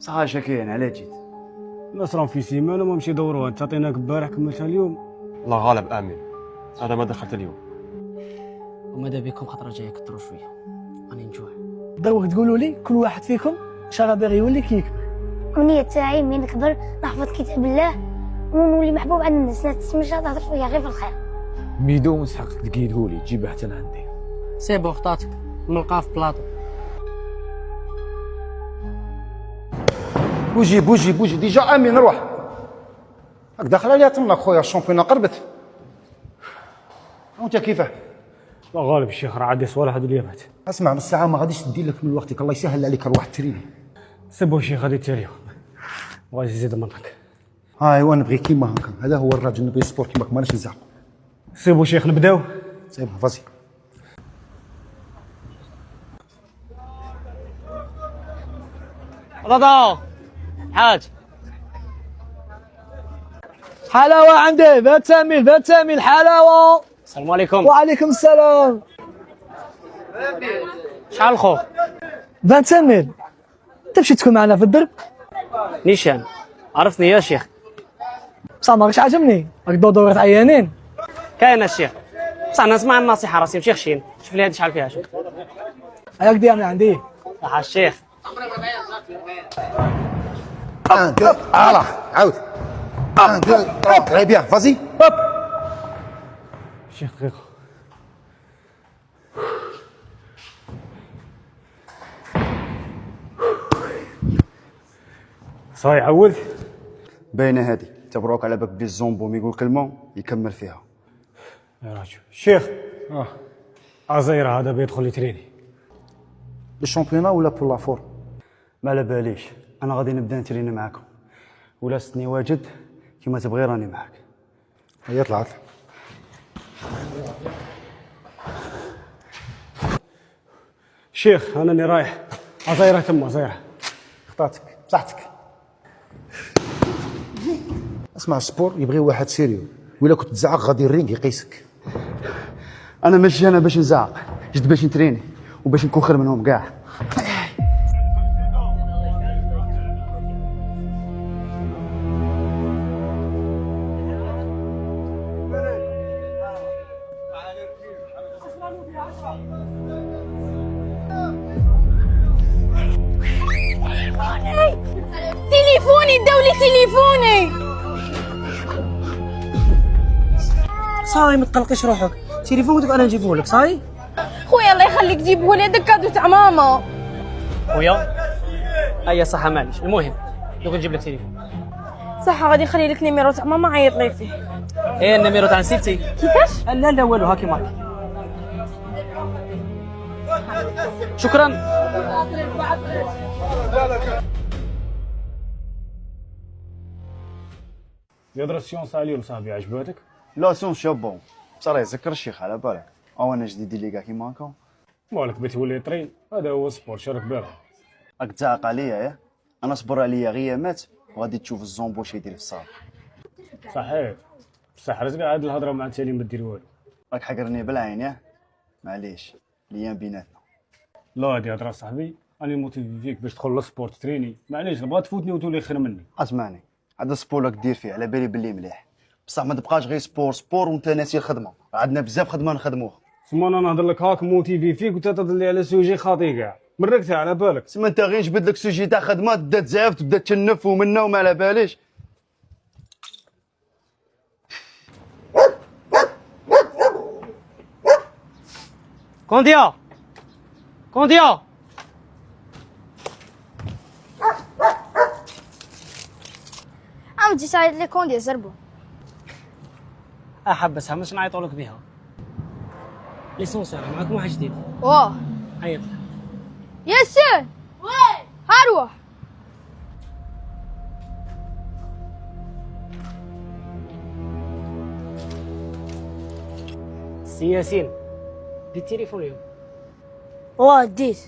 صحا شاكين على جيت الناس راهم في سيمانه وما مشي يدوروها. انت عطيناك البارح كملتها اليوم. الله غالب امين. هذا ما دخلت اليوم. وماذا بكم خطره جايه كثروا شويه راني نجوع. دروك تقولوا لي كل واحد فيكم شغال باغي يولي كيكبر. الأمنية تاعي من نكبر نحفظ كتاب الله ونولي محبوب عند الناس تسمى تهضر فيا غير في الخير. ميدو نسحق تقيدهولي تجيبه حتى لعندي. سيبو خطاتك نلقاه في بلاطو. بوجي ديجا امين روح راك داخل عليها تماك خويا الشامبيون قربت. وانت كيفاه؟ لا غالب الشيخ راه عادي صوالح هذو اليامات. اسمع من الساعه ما غاديش تدير لك من وقتك، الله يسهل عليك روح تريني. سبوا الشيخ هذه التاليه بغا يزيد منك. ايوا نبغي كيما هكا، هذا هو الراجل، نبغي سبور كيما ماناش نزعقو. سيبوا الشيخ نبداو. سيبها فازي. رضا حاج حلاوه عندي فاتامي الحلاوه. السلام عليكم. وعليكم السلام. شحال الخوف؟ فاتامي تمشي تكون معنا في الدرب. نيشان عرفني يا شيخ. بصح ما راكش عاجبني راك دورة عيانين. كاين الشيخ بصح نسمع النصيحه راسي ماشي خشين. شوف لي هذه شحال فيها شوف. هاك ديها من عندي. صح الشيخ. الله عاود تري بيان فازي. الشيخ دقيقه. صاي عود. باينه هذه تبروك على بالك بلي الزومبو مي يقول كلمه يكمل فيها. يا راجل الشيخ ازير هذا بيدخل يتريني الشامبيونا ولا بور لا فور؟ ما على باليش، انا غادي نبدا نتريني معاكم ولا ستني واجد كيما تبغي راني معاك. هيا طلعت. الشيخ انا اللي رايح ازيره تما زيره. خطاتك بصحتك. اسمع السبور يبغي واحد سيريو، ولا كنت تزعق غادي الرينغ يقيسك. انا ماشي انا باش نزعق، جيت باش نتريني وباش نكون خير منهم كاع. تليفوني داولي تليفوني. صاي ما تقلقيش روحك. تليفونك انا نجيبه لك صاي. خويا الله يخليك جيبه لي هذاك كادو تاع ماما. خويا هيا صح معليش. المهم دوك نجيب لك تليفون. صح غادي نخلي لك نيميرو تاع ماما عيط لي فيه. ايه النميرو تاع نسيتي. كيفاش؟ لا والو هاكي مارك. شكرا. يدرس سيونس تاع اليوم صاحبي عجباتك؟ لا سون شابون بصراحه يذكر الشيخ على بالك. او انا جديد اللي كاع كيما هكا. مالك بغيت تولي طرين، هذا هو السبور شارك بالك. راك تعاق عليا ياه؟ انا صبر عليا غيامات وغادي تشوف الزومبو شي يدير في الصال. صحيح بصح رزق هاد الهضره مع التالي ما دير والو. راك حقرني بالعين ياه؟ معليش الايام بيناتنا. لا هادي هضره صاحبي راني موتيفي فيك باش تدخل للسبور تريني. معليش نبغى تفوتني وتولي خير مني. اسمعني هذا السبور راك دير فيه على بالي باللي مليح، بصح ما تبقاش غير سبور وانت ناسي الخدمه. عندنا بزاف خدمه نخدموها. سما انا نهضر لك هاك موتيفي فيك وانت تهضر لي على سوجي خاطي كاع مركتها على بالك. سما انت غير نجبد لك سوجي تاع خدمه تبدا تزعف تبدا تشنف ومنا وما على باليش. كونديا عاودي صايد لي كوندي زربو. احبسها مش نعيطوا لك بها. ليسونسير معكم واحد جديد. واه عيط. ياسين وي هروح. سي ياسين دي التليفون اليوم. واه ديت